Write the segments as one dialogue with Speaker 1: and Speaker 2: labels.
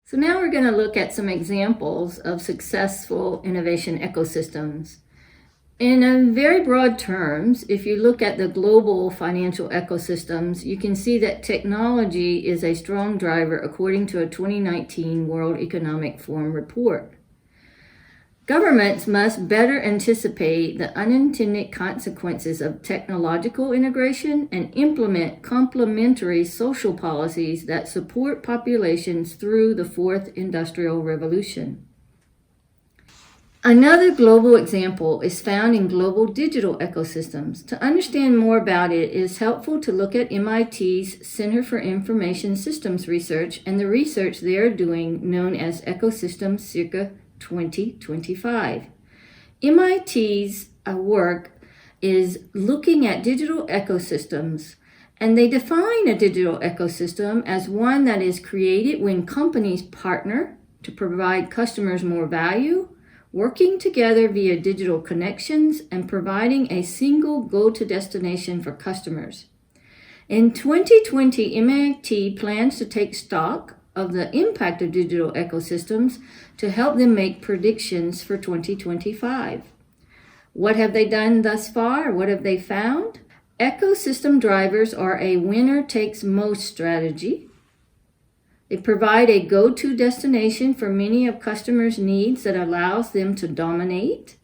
Speaker 1: So now we're going to look at some examples of successful innovation ecosystems. In very broad terms, if you look at the global financial ecosystems, you can see that technology is a strong driver according to a 2019 World Economic Forum report. Governments must better anticipate the unintended consequences of technological integration and implement complementary social policies that support populations through the fourth industrial revolution. Another global example is found in global digital ecosystems. To understand more about it is helpful to look at MIT's Center for Information Systems Research and the research they are doing known as Ecosystems Circa 2025. MIT's work is looking at digital ecosystems, and they define a digital ecosystem as one that is created when companies partner to provide customers more value, working together via digital connections, and providing a single go-to destination for customers. In 2020, MIT plans to take stock of the impact of digital ecosystems to help them make predictions for 2025. What have they done thus far? What have they found? Ecosystem drivers are a winner-takes-most strategy. They provide a go-to destination for many of customers' needs that allows them to dominate.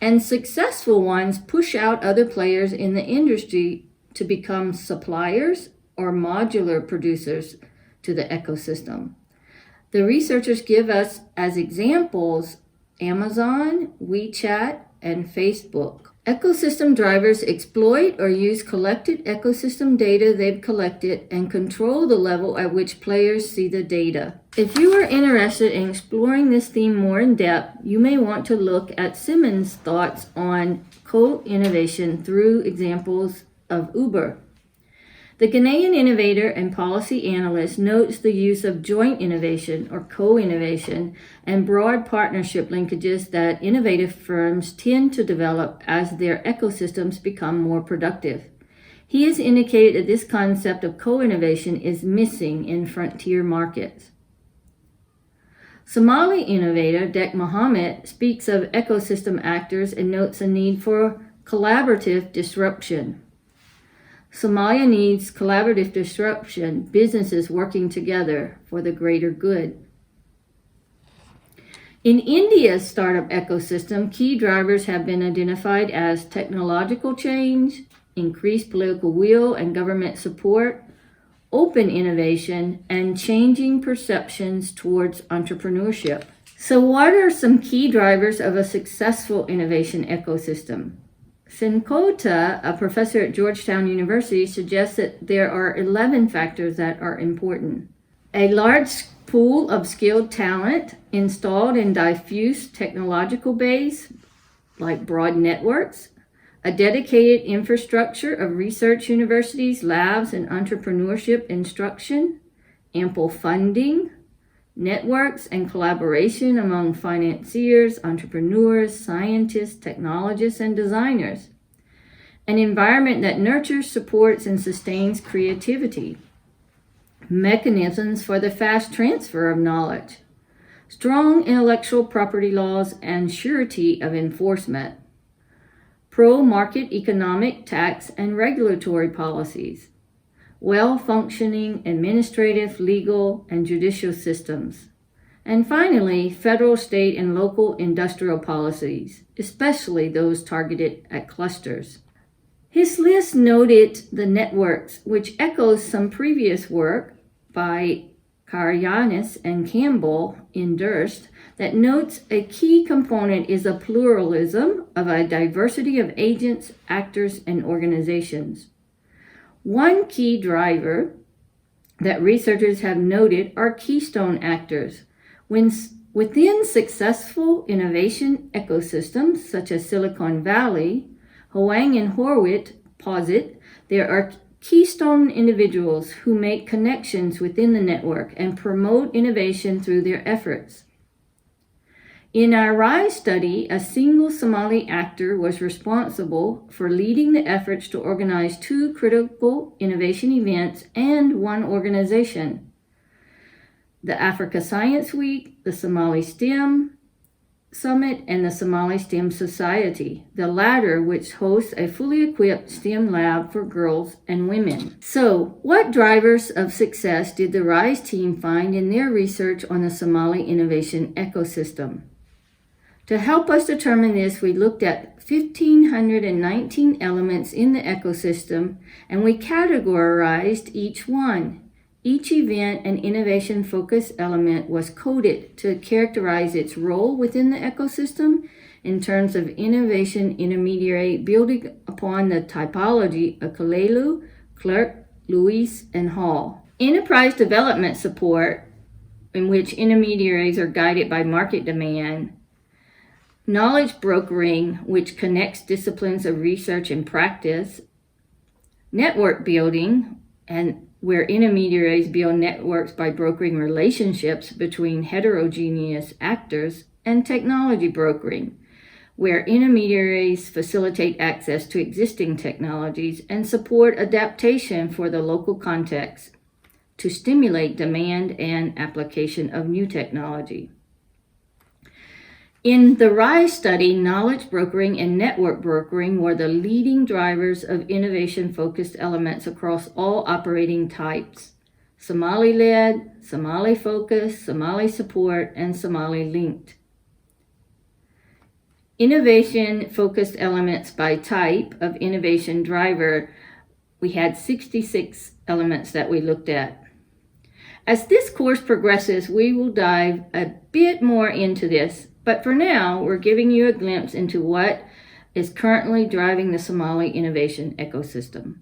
Speaker 1: And successful ones push out other players in the industry to become suppliers or modular producers to the ecosystem. The researchers give us as examples Amazon, WeChat, and Facebook. Ecosystem drivers exploit or use collected ecosystem data they've collected and control the level at which players see the data. If you are interested in exploring this theme more in depth, you may want to look at Simmons' thoughts on co-innovation through examples of Uber. The Ghanaian innovator and policy analyst notes the use of joint innovation or co-innovation and broad partnership linkages that innovative firms tend to develop as their ecosystems become more productive. He has indicated that this concept of co-innovation is missing in frontier markets. Somali innovator Dek Mohammed speaks of ecosystem actors and notes a need for collaborative disruption. Somalia needs collaborative disruption, businesses working together for the greater good. In India's startup ecosystem, key drivers have been identified as technological change, increased political will and government support, open innovation, and changing perceptions towards entrepreneurship. So what are some key drivers of a successful innovation ecosystem? Senkota, a professor at Georgetown University, suggests that there are 11 factors that are important. A large pool of skilled talent installed in diffuse technological base, like broad networks, a dedicated infrastructure of research universities, labs, and entrepreneurship instruction, ample funding, networks and collaboration among financiers, entrepreneurs, scientists, technologists, and designers. An environment that nurtures, supports, and sustains creativity. Mechanisms for the fast transfer of knowledge. Strong intellectual property laws and surety of enforcement. Pro-market economic, tax, and regulatory policies. Well-functioning administrative, legal, and judicial systems. And finally, federal, state, and local industrial policies, especially those targeted at clusters. His list noted the networks, which echoes some previous work by Karayanis and Campbell in Durst that notes a key component is a pluralism of a diversity of agents, actors, and organizations. One key driver that researchers have noted are keystone actors. Within successful innovation ecosystems such as Silicon Valley, Huang and Horwitz posit there are keystone individuals who make connections within the network and promote innovation through their efforts. In our RISE study, a single Somali actor was responsible for leading the efforts to organize 2 critical innovation events and 1 organization. the Africa Science Week, the Somali STEM Summit, and the Somali STEM Society, the latter which hosts a fully equipped STEM lab for girls and women. So, what drivers of success did the RISE team find in their research on the Somali innovation ecosystem? To help us determine this, we looked at 1,519 elements in the ecosystem, and we categorized each one. Each event and innovation-focused element was coded to characterize its role within the ecosystem in terms of innovation intermediary, building upon the typology of Kalelu, Clerk, Lewis, and Hall. Enterprise development support, in which intermediaries are guided by market demand. Knowledge brokering, which connects disciplines of research and practice. Network building, and where intermediaries build networks by brokering relationships between heterogeneous actors. And technology brokering, where intermediaries facilitate access to existing technologies and support adaptation for the local context to stimulate demand and application of new technology. In the RISE study, knowledge brokering and network brokering were the leading drivers of innovation-focused elements across all operating types: Somali-led, Somali-focused, Somali support, and Somali-linked. Innovation-focused elements by type of innovation driver, we had 66 elements that we looked at. As this course progresses, we will dive a bit more into this, but for now, we're giving you a glimpse into what is currently driving the Somali innovation ecosystem.